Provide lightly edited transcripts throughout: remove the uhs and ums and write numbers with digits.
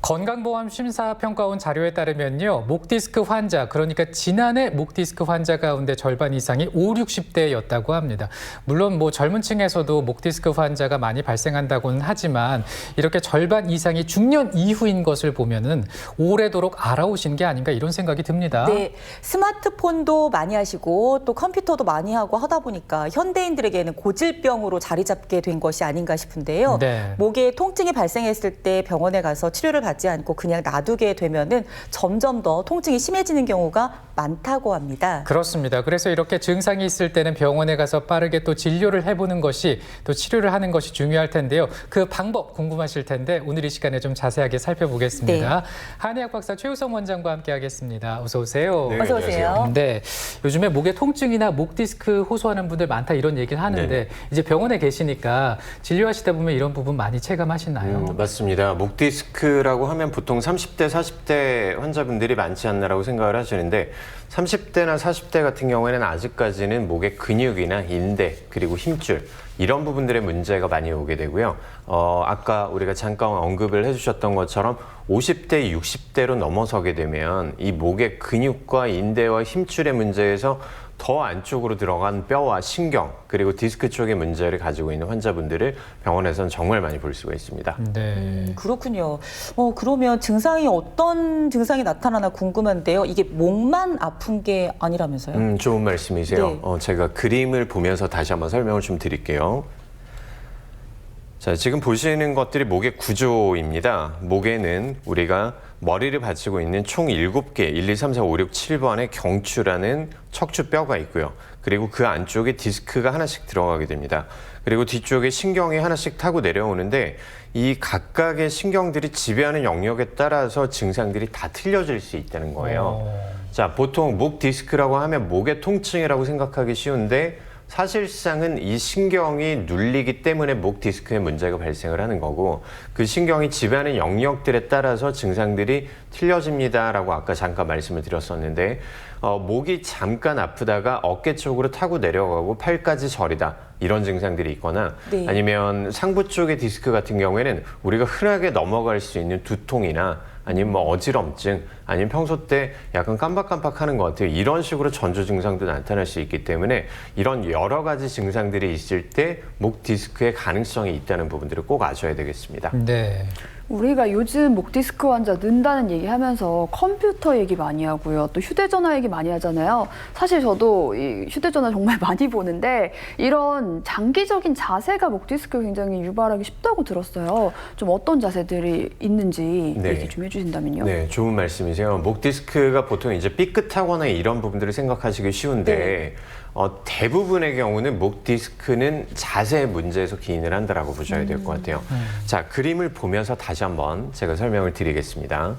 건강보험 심사평가원 자료에 따르면요. 목디스크 환자, 그러니까 지난해 목디스크 환자 가운데 절반 이상이 5, 60대였다고 합니다. 물론 젊은 층에서도 목디스크 환자가 많이 발생한다고는 하지만 이렇게 절반 이상이 중년 이후인 것을 보면은 오래도록 알아오신 게 아닌가 이런 생각이 듭니다. 네, 스마트폰도 많이 하시고 또 컴퓨터도 많이 하고 하다 보니까 현대인들에게는 고질병으로 자리 잡게 된 것이 아닌가 싶은데요. 네. 목에 통증이 발생했을 때 병원에 가서 치료를 받지 않고 그냥 놔두게 되면은 점점 더 통증이 심해지는 경우가 많다고 합니다. 그렇습니다. 그래서 이렇게 증상이 있을 때는 병원에 가서 빠르게 또 진료를 해보는 것이 또 치료를 하는 것이 중요할 텐데요. 그 방법 궁금하실 텐데 오늘 이 시간에 좀 자세하게 살펴보겠습니다. 네. 한의학 박사 최우성 원장과 함께하겠습니다. 어서 오세요. 네, 어서 오세요. 네, 요즘에 목에 통증이나 목 디스크 호소하는 분들 많다 이런 얘기를 하는데 네. 이제 병원에 계시니까 진료하시다 보면 이런 부분 많이 체감하시나요? 맞습니다. 목 디스크라고 하면 보통 30대, 40대 환자분들이 많지 않나라고 생각을 하시는데 30대나 40대 같은 경우에는 아직까지는 목의 근육이나 인대 그리고 힘줄 이런 부분들의 문제가 많이 오게 되고요. 아까 우리가 잠깐 언급을 해주셨던 것처럼 50대, 60대로 넘어서게 되면 이 목의 근육과 인대와 힘줄의 문제에서 더 안쪽으로 들어간 뼈와 신경 그리고 디스크 쪽의 문제를 가지고 있는 환자분들을 병원에서는 정말 많이 볼 수가 있습니다. 네. 그렇군요. 그러면 증상이 어떤 증상이 나타나나 궁금한데요. 이게 목만 아픈 게 아니라면서요? 좋은 말씀이세요. 네. 제가 그림을 보면서 다시 한번 설명을 좀 드릴게요. 자, 지금 보시는 것들이 목의 구조입니다. 목에는 우리가 머리를 받치고 있는 총 7개, 1, 2, 3, 4, 5, 6, 7번의 경추라는 척추뼈가 있고요. 그리고 그 안쪽에 디스크가 하나씩 들어가게 됩니다. 그리고 뒤쪽에 신경이 하나씩 타고 내려오는데 이 각각의 신경들이 지배하는 영역에 따라서 증상들이 다 틀려질 수 있다는 거예요. 자, 보통 목 디스크라고 하면 목의 통증이라고 생각하기 쉬운데 사실상은 이 신경이 눌리기 때문에 목 디스크에 문제가 발생을 하는 거고 그 신경이 지배하는 영역들에 따라서 증상들이 틀려집니다라고 아까 잠깐 말씀을 드렸었는데 목이 잠깐 아프다가 어깨 쪽으로 타고 내려가고 팔까지 저리다 이런 증상들이 있거나 네. 아니면 상부 쪽의 디스크 같은 경우에는 우리가 흔하게 넘어갈 수 있는 두통이나 아니면 어지럼증, 아니면 평소 때 약간 깜박깜박하는 것 같아요. 이런 식으로 전조 증상도 나타날 수 있기 때문에 이런 여러 가지 증상들이 있을 때 목 디스크의 가능성이 있다는 부분들을 꼭 아셔야 되겠습니다. 네. 우리가 요즘 목 디스크 환자 는다는 얘기 하면서 컴퓨터 얘기 많이 하고요. 또 휴대전화 얘기 많이 하잖아요. 사실 저도 이 휴대전화 정말 많이 보는데 이런 장기적인 자세가 목 디스크 굉장히 유발하기 쉽다고 들었어요. 좀 어떤 자세들이 있는지 네. 얘기 좀 해주신다면요. 네, 좋은 말씀이세요. 목 디스크가 보통 이제 삐끗하거나 이런 부분들을 생각하시기 쉬운데 대부분의 경우는 목 디스크는 자세 문제에서 기인을 한다라고 보셔야 될 것 같아요. 자, 그림을 보면서 다시 한번 제가 설명을 드리겠습니다.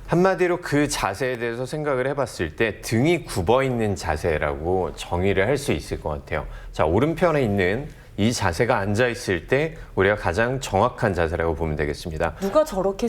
한마디로 그 자세에 대해서 생각을 해봤을 때 등이 굽어 있는 자세라고 정의를 할 수 있을 것 같아요. 자, 오른편에 있는 이 자세가 앉아 있을 때 우리가 가장 정확한 자세라고 보면 되겠습니다. 누가 저렇게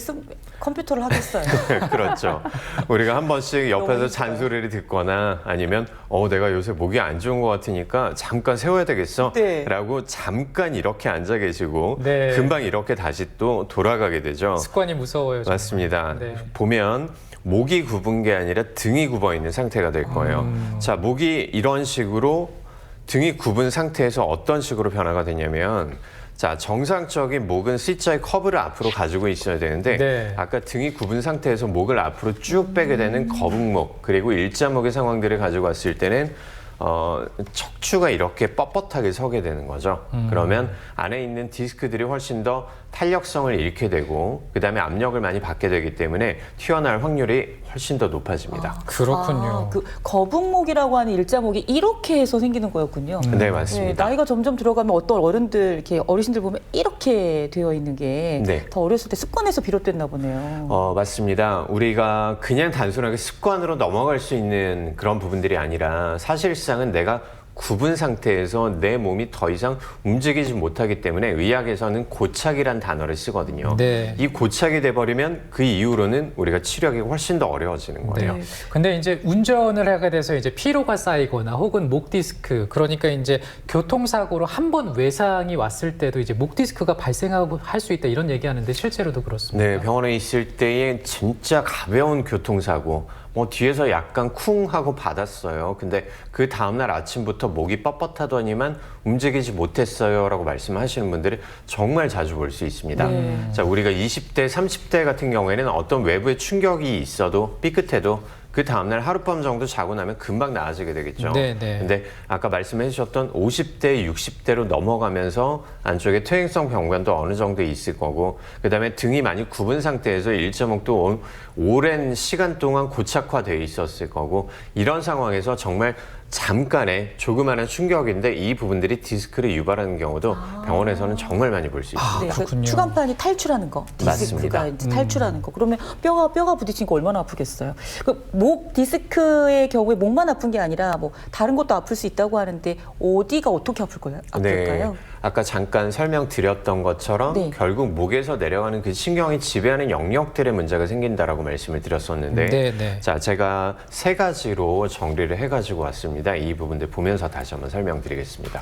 컴퓨터를 하겠어요? 그렇죠. 우리가 한 번씩 옆에서 너무 잔소리를 듣거나 아니면 내가 요새 목이 안 좋은 것 같으니까 잠깐 세워야 되겠어? 네. 라고 잠깐 이렇게 앉아 계시고 네. 금방 이렇게 다시 또 돌아가게 되죠. 습관이 무서워요. 정말. 맞습니다. 네. 보면 목이 굽은 게 아니라 등이 굽어 있는 상태가 될 거예요. 자, 목이 이런 식으로 등이 굽은 상태에서 어떤 식으로 변화가 되냐면 자, 정상적인 목은 C자의 커브를 앞으로 가지고 있어야 되는데 네. 아까 등이 굽은 상태에서 목을 앞으로 쭉 빼게 되는 거북목 그리고 일자목의 상황들을 가지고 왔을 때는 척추가 이렇게 뻣뻣하게 서게 되는 거죠. 그러면 안에 있는 디스크들이 훨씬 더 탄력성을 잃게 되고 그다음에 압력을 많이 받게 되기 때문에 튀어나올 확률이 훨씬 더 높아집니다. 그렇군요. 그 거북목이라고 하는 일자목이 이렇게 해서 생기는 거였군요. 네, 맞습니다. 나이가 점점 들어가면 어떤 어르신들 보면 이렇게 되어 있는 게 더 네. 어렸을 때 습관에서 비롯됐나 보네요. 맞습니다. 우리가 그냥 단순하게 습관으로 넘어갈 수 있는 그런 부분들이 아니라 사실상은 내가 굽은 상태에서 내 몸이 더 이상 움직이지 못하기 때문에 의학에서는 고착이란 단어를 쓰거든요. 네. 이 고착이 돼버리면 그 이후로는 우리가 치료하기 훨씬 더 어려워지는 거예요. 네. 근데 이제 운전을 하게 돼서 이제 피로가 쌓이거나 혹은 목 디스크, 그러니까 이제 교통사고로 한 번 외상이 왔을 때도 이제 목 디스크가 발생하고 할 수 있다 이런 얘기하는데 실제로도 그렇습니다. 네, 병원에 있을 때에 진짜 가벼운 교통사고, 뭐 뒤에서 약간 쿵 하고 받았어요. 근데 그 다음날 아침부터 목이 뻣뻣하더니만 움직이지 못했어요 라고 말씀하시는 분들이 정말 자주 볼 수 있습니다. 네. 자, 우리가 20대, 30대 같은 경우에는 어떤 외부의 충격이 있어도 삐끗해도 그 다음날 하룻밤 정도 자고 나면 금방 나아지게 되겠죠. 네, 네. 근데 아까 말씀해 주셨던 50대, 60대로 넘어가면서 안쪽에 퇴행성 병변도 어느 정도 있을 거고, 그다음에 등이 많이 굽은 상태에서 일자목도 오랜 시간 동안 고착화되어 있었을 거고, 이런 상황에서 정말 잠깐의 조그마한 충격인데 이 부분들이 디스크를 유발하는 경우도 병원에서는 정말 많이 볼 수 있습니다. 네, 그 그렇군요. 추간판이 탈출하는 거, 디스크가 맞습니다. 이제 탈출하는 거. 그러면 뼈가 부딪히니까 얼마나 아프겠어요. 그 목 디스크의 경우에 목만 아픈 게 아니라 뭐 다른 것도 아플 수 있다고 하는데 어디가 어떻게 아플까요? 네, 아까 잠깐 설명드렸던 것처럼 네. 결국 목에서 내려가는 그 신경이 지배하는 영역들의 문제가 생긴다라고 말씀을 드렸었는데, 네, 네. 자, 제가 3가지로 정리를 해가지고 왔습니다. 이 부분들 보면서 다시 한번 설명드리겠습니다.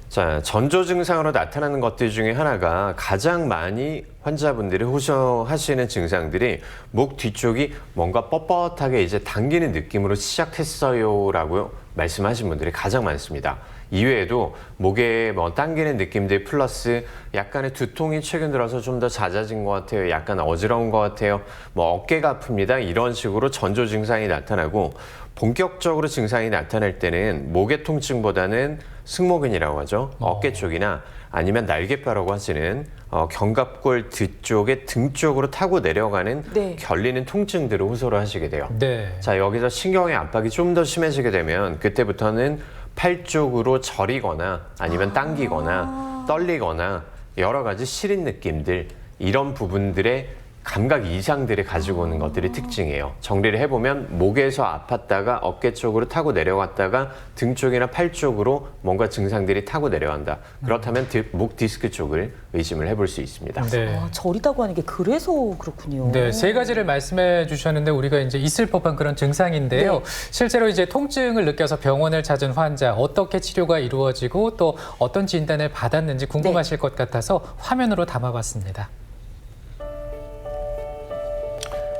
자, 전조 증상으로 나타나는 것들 중에 하나가 가장 많이 환자분들이 호소하시는 증상들이 목 뒤쪽이 뭔가 뻣뻣하게 이제 당기는 느낌으로 시작했어요라고 말씀하신 분들이 가장 많습니다. 이외에도 목에 뭐 당기는 느낌들 플러스 약간의 두통이 최근 들어서 좀 더 잦아진 것 같아요. 약간 어지러운 것 같아요. 뭐 어깨가 아픕니다. 이런 식으로 전조 증상이 나타나고, 본격적으로 증상이 나타날 때는 목의 통증보다는 승모근이라고 하죠. 어깨 쪽이나 아니면 날개뼈라고 하시는 견갑골 뒤쪽에 등 쪽으로 타고 내려가는 네. 결리는 통증들을 호소를 하시게 돼요. 네. 자, 여기서 신경의 압박이 좀 더 심해지게 되면 그때부터는 팔 쪽으로 저리거나 아니면 당기거나 떨리거나 여러 가지 시린 느낌들, 이런 부분들의 감각 이상들이 가지고 오는 것들이 특징이에요. 정리를 해보면 목에서 아팠다가 어깨 쪽으로 타고 내려갔다가 등 쪽이나 팔 쪽으로 뭔가 증상들이 타고 내려간다. 그렇다면 목 디스크 쪽을 의심을 해볼 수 있습니다. 네. 아, 저리다고 하는 게 그래서 그렇군요. 네, 3가지를 말씀해 주셨는데 우리가 이제 있을 법한 그런 증상인데요. 네. 실제로 이제 통증을 느껴서 병원을 찾은 환자, 어떻게 치료가 이루어지고 또 어떤 진단을 받았는지 궁금하실 것 같아서 화면으로 담아봤습니다.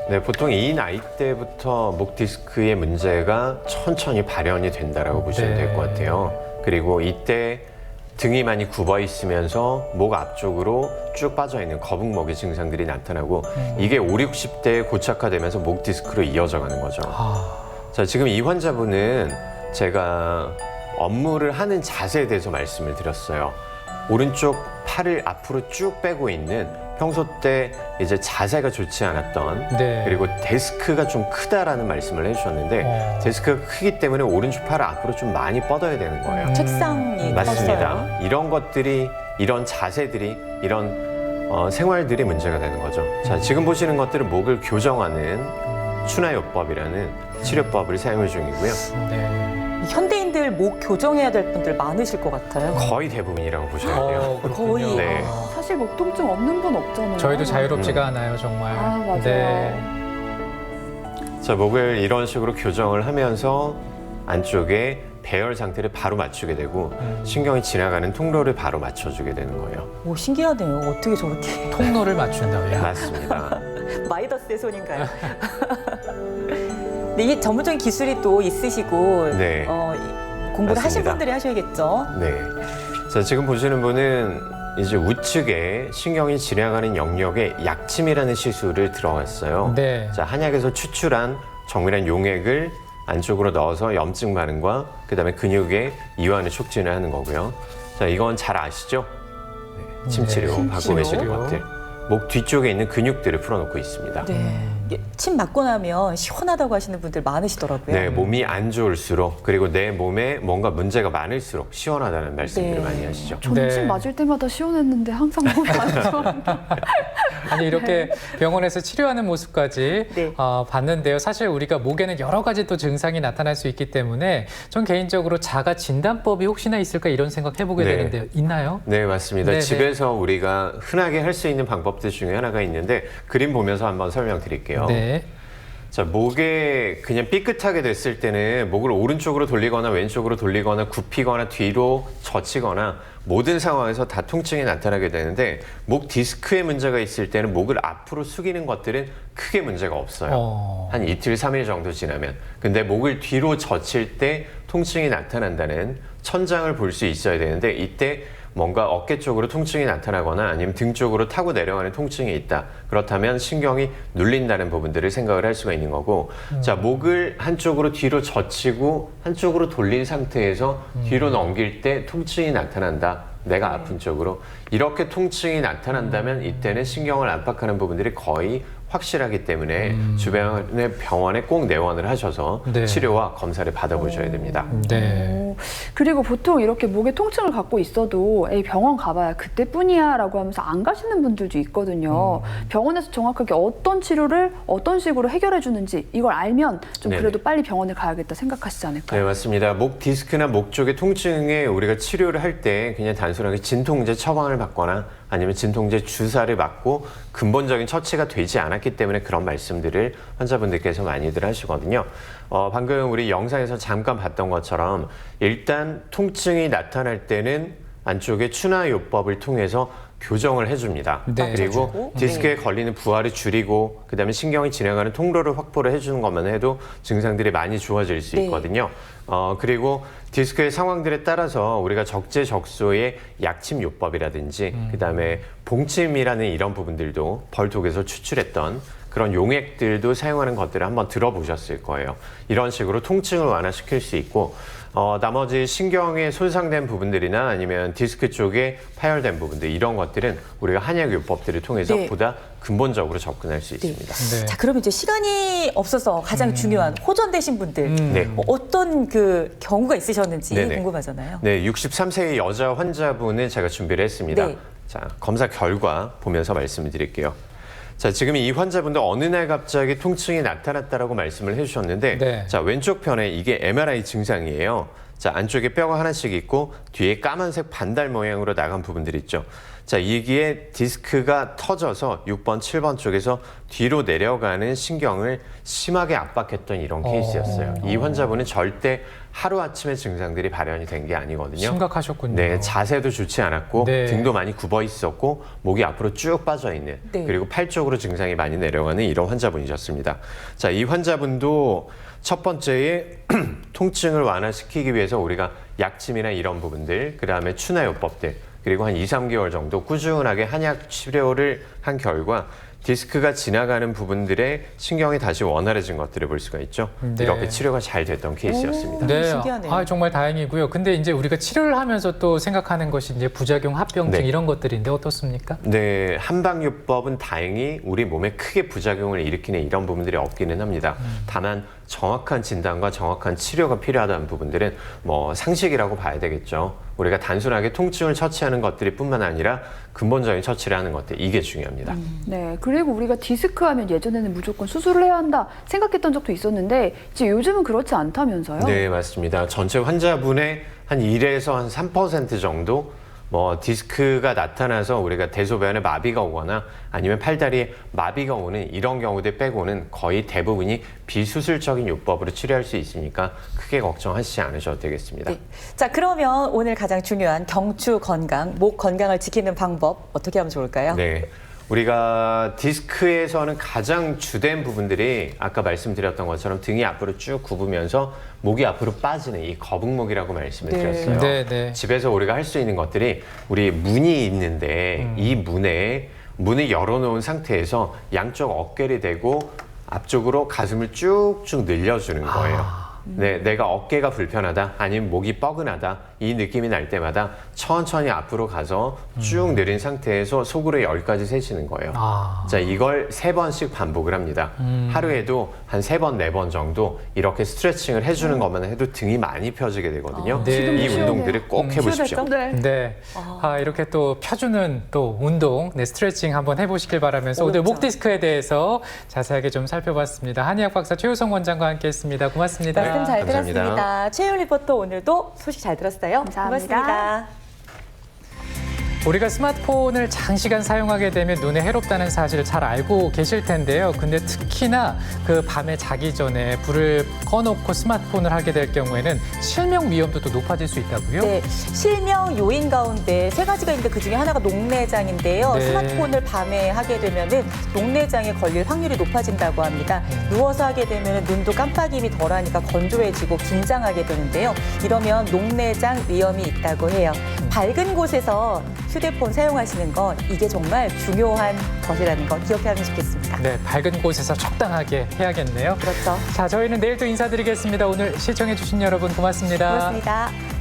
네, 보통 이 나이대부터 목 디스크의 문제가 천천히 발현이 된다라고 보시면 될 것 같아요. 그리고 이때 등이 많이 굽어 있으면서 목 앞쪽으로 쭉 빠져 있는 거북목의 증상들이 나타나고, 이게 5, 60대에 고착화되면서 목 디스크로 이어져 가는 거죠. 자, 지금 이 환자분은 제가 업무를 하는 자세에 대해서 말씀을 드렸어요. 오른쪽 팔을 앞으로 쭉 빼고 있는, 평소 때 이제 자세가 좋지 않았던, 네. 그리고 데스크가 좀 크다라는 말씀을 해주셨는데, 데스크가 크기 때문에 오른쪽 팔을 앞으로 좀 많이 뻗어야 되는 거예요. 책상이 맞습니다. 컸어요. 이런 것들이, 이런 자세들이, 이런 생활들이 문제가 되는 거죠. 자, 지금 보시는 것들은 목을 교정하는 추나요법이라는 치료법을 사용 중이고요. 네. 현대인들 목 교정해야 될 분들 많으실 것 같아요. 거의 대부분이라고 보셔야 돼요. 그렇군요. 거의. 네. 사실 목 통증 없는 분 없잖아요. 저희도 자유롭지가 않아요, 정말. 아, 맞아요. 네. 자, 목을 이런 식으로 교정을 하면서 안쪽에 배열 상태를 바로 맞추게 되고, 신경이 지나가는 통로를 바로 맞춰주게 되는 거예요. 오, 신기하네요. 어떻게 저렇게. 통로를 맞춘다고요? 맞습니다. 마이더스의 손인가요? 근데 이게 전문적인 기술이 또 있으시고 네. 공부를 하신 맞습니다. 분들이 하셔야겠죠. 네. 자, 지금 보시는 분은 이제 우측에 신경이 지나가는 영역에 약침이라는 시술을 들어갔어요. 네. 자, 한약에서 추출한 정밀한 용액을 안쪽으로 넣어서 염증 반응과 그다음에 근육의 이완을 촉진을 하는 거고요. 자, 이건 잘 아시죠? 네, 침치료 네, 받고 계시는 침치료. 것들. 목 뒤쪽에 있는 근육들을 풀어놓고 있습니다. 네. 침 맞고 나면 시원하다고 하시는 분들 많으시더라고요. 네, 몸이 안 좋을수록 그리고 내 몸에 뭔가 문제가 많을수록 시원하다는 말씀들을 네. 많이 하시죠. 저는 네. 침 맞을 때마다 시원했는데 항상 몸이 안 좋아요. 아니 이렇게 병원에서 치료하는 모습까지 네. 봤는데요. 사실 우리가 목에는 여러 가지 또 증상이 나타날 수 있기 때문에 전 개인적으로 자가 진단법이 혹시나 있을까 이런 생각 해보게 네. 되는데 있나요? 네, 맞습니다. 네네. 집에서 우리가 흔하게 할 수 있는 방법들 중에 하나가 있는데 그림 보면서 한번 설명드릴게요. 네. 자, 목에 그냥 삐끗하게 됐을 때는 목을 오른쪽으로 돌리거나 왼쪽으로 돌리거나 굽히거나 뒤로 젖히거나 모든 상황에서 다 통증이 나타나게 되는데 목 디스크에 문제가 있을 때는 목을 앞으로 숙이는 것들은 크게 문제가 없어요. 한 이틀, 3일 정도 지나면. 근데 목을 뒤로 젖힐 때 통증이 나타난다는 천장을 볼 수 있어야 되는데 이때 뭔가 어깨 쪽으로 통증이 나타나거나 아니면 등 쪽으로 타고 내려가는 통증이 있다. 그렇다면 신경이 눌린다는 부분들을 생각을 할 수가 있는 거고 자, 목을 한쪽으로 뒤로 젖히고 한쪽으로 돌린 상태에서 뒤로 넘길 때 통증이 나타난다. 내가 아픈 쪽으로. 이렇게 통증이 나타난다면 이때는 신경을 압박하는 부분들이 거의 확실하기 때문에 주변의 병원에 꼭 내원을 하셔서 네. 치료와 검사를 받아보셔야 됩니다. 네. 그리고 보통 이렇게 목에 통증을 갖고 있어도 에이, 병원 가봐야 그때뿐이야 라고 하면서 안 가시는 분들도 있거든요. 병원에서 정확하게 어떤 치료를 어떤 식으로 해결해 주는지 이걸 알면 좀 네네. 그래도 빨리 병원에 가야겠다 생각하시지 네, 않을까요? 맞습니다. 목 디스크나 목 쪽의 통증에 우리가 치료를 할 때 그냥 단순하게 진통제 처방을 받거나 아니면 진통제 주사를 맞고 근본적인 처치가 되지 않았기 때문에 그런 말씀들을 환자분들께서 많이들 하시거든요. 방금 우리 영상에서 잠깐 봤던 것처럼 일단 통증이 나타날 때는 안쪽에 추나요법을 통해서 교정을 해줍니다. 네. 그리고 맞춰주고. 디스크에 걸리는 부하를 줄이고 그다음에 신경이 지나가는 통로를 확보를 해주는 것만 해도 증상들이 많이 좋아질 수 네. 있거든요. 그리고 디스크의 상황들에 따라서 우리가 적재적소의 약침요법이라든지 그다음에 봉침이라는 이런 부분들도 벌톡에서 추출했던 그런 용액들도 사용하는 것들을 한번 들어보셨을 거예요. 이런 식으로 통증을 완화시킬 수 있고 나머지 신경에 손상된 부분들이나 아니면 디스크 쪽에 파열된 부분들 이런 것들은 우리가 한약요법들을 통해서 네. 보다 근본적으로 접근할 수 있습니다. 네. 자, 그러면 이제 시간이 없어서 가장 중요한 호전되신 분들 네. 어떤 그 경우가 있으셨는지 네네. 궁금하잖아요. 네, 63세의 여자 환자분을 제가 준비를 했습니다. 네. 자, 검사 결과 보면서 말씀을 드릴게요. 자, 지금 이 환자분도 어느 날 갑자기 통증이 나타났다라고 말씀을 해주셨는데, 네. 자, 왼쪽 편에 이게 MRI 증상이에요. 자, 안쪽에 뼈가 하나씩 있고 뒤에 까만색 반달 모양으로 나간 부분들 있죠. 자, 이게 디스크가 터져서 6번, 7번 쪽에서 뒤로 내려가는 신경을 심하게 압박했던 이런 케이스였어요. 이 환자분은 절대 하루아침에 증상들이 발현이 된 게 아니거든요. 심각하셨군요. 네, 자세도 좋지 않았고 네. 등도 많이 굽어 있었고 목이 앞으로 쭉 빠져 있는 네. 그리고 팔 쪽으로 증상이 많이 내려가는 이런 환자분이셨습니다. 자, 이 환자분도 첫 번째에 통증을 완화시키기 위해서 우리가 약침이나 이런 부분들, 그다음에 추나요법들 그리고 한 2, 3개월 정도 꾸준하게 한약 치료를 한 결과 디스크가 지나가는 부분들의 신경이 다시 원활해진 것들을 볼 수가 있죠. 네. 이렇게 치료가 잘 됐던 케이스였습니다. 네, 신기하네요. 정말 다행이고요. 근데 이제 우리가 치료를 하면서 또 생각하는 것이 이제 부작용, 합병증 네. 이런 것들인데 어떻습니까? 네, 한방요법은 다행히 우리 몸에 크게 부작용을 일으키는 이런 부분들이 없기는 합니다. 다만 정확한 진단과 정확한 치료가 필요하다는 부분들은 뭐 상식이라고 봐야 되겠죠. 우리가 단순하게 통증을 처치하는 것들이 뿐만 아니라 근본적인 처치를 하는 것들, 이게 중요합니다. 네, 그리고 우리가 디스크 하면 예전에는 무조건 수술을 해야 한다 생각했던 적도 있었는데 이제 요즘은 그렇지 않다면서요? 네, 맞습니다. 전체 환자분의 한 1에서 한 3% 정도 뭐 디스크가 나타나서 우리가 대소변에 마비가 오거나 아니면 팔다리에 마비가 오는 이런 경우들 빼고는 거의 대부분이 비수술적인 요법으로 치료할 수 있으니까 크게 걱정하시지 않으셔도 되겠습니다. 네. 자, 그러면 오늘 가장 중요한 경추 건강, 목 건강을 지키는 방법 어떻게 하면 좋을까요? 네. 우리가 디스크에서는 가장 주된 부분들이 아까 말씀드렸던 것처럼 등이 앞으로 쭉 굽으면서 목이 앞으로 빠지는 이 거북목이라고 말씀을 네. 드렸어요. 네, 네. 집에서 우리가 할 수 있는 것들이 우리 문이 있는데 이 문을 열어놓은 상태에서 양쪽 어깨를 대고 앞쪽으로 가슴을 쭉쭉 늘려주는 거예요. 네, 내가 어깨가 불편하다 아니면 목이 뻐근하다 이 느낌이 날 때마다 천천히 앞으로 가서 쭉 내린 상태에서 속으로 열까지 세시는 거예요. 아. 자, 이걸 3번씩 반복을 합니다. 하루에도 한 3번, 4번 정도 이렇게 스트레칭을 해주는 것만 해도 등이 많이 펴지게 되거든요. 네. 지금도 이 시원해요. 운동들을 꼭 해보십시오. 네. 네. 이렇게 또 펴주는 또 운동, 네, 스트레칭 한번 해보시길 바라면서 오늘 어렵죠. 목 디스크에 대해서 자세하게 좀 살펴봤습니다. 한의학 박사 최우성 원장과 함께했습니다. 고맙습니다. 말씀 잘 감사합니다. 들었습니다. 최윤 리포터 오늘도 소식 잘 들었어요. 감사합니다. 고맙습니다. 우리가 스마트폰을 장시간 사용하게 되면 눈에 해롭다는 사실을 잘 알고 계실 텐데요. 근데 특히나 그 밤에 자기 전에 불을 꺼놓고 스마트폰을 하게 될 경우에는 실명 위험도 또 높아질 수 있다고요? 네, 실명 요인 가운데 3가지가 있는데 그중에 하나가 녹내장인데요. 네. 스마트폰을 밤에 하게 되면은 녹내장에 걸릴 확률이 높아진다고 합니다. 누워서 하게 되면 눈도 깜빡임이 덜하니까 건조해지고 긴장하게 되는데요. 이러면 녹내장 위험이 있다고 해요. 밝은 곳에서 휴대폰 사용하시는 건 이게 정말 중요한 것이라는 거 기억하면 좋겠습니다. 네, 밝은 곳에서 적당하게 해야겠네요. 그렇죠. 자, 저희는 내일 또 인사드리겠습니다. 오늘 시청해주신 여러분 고맙습니다. 고맙습니다.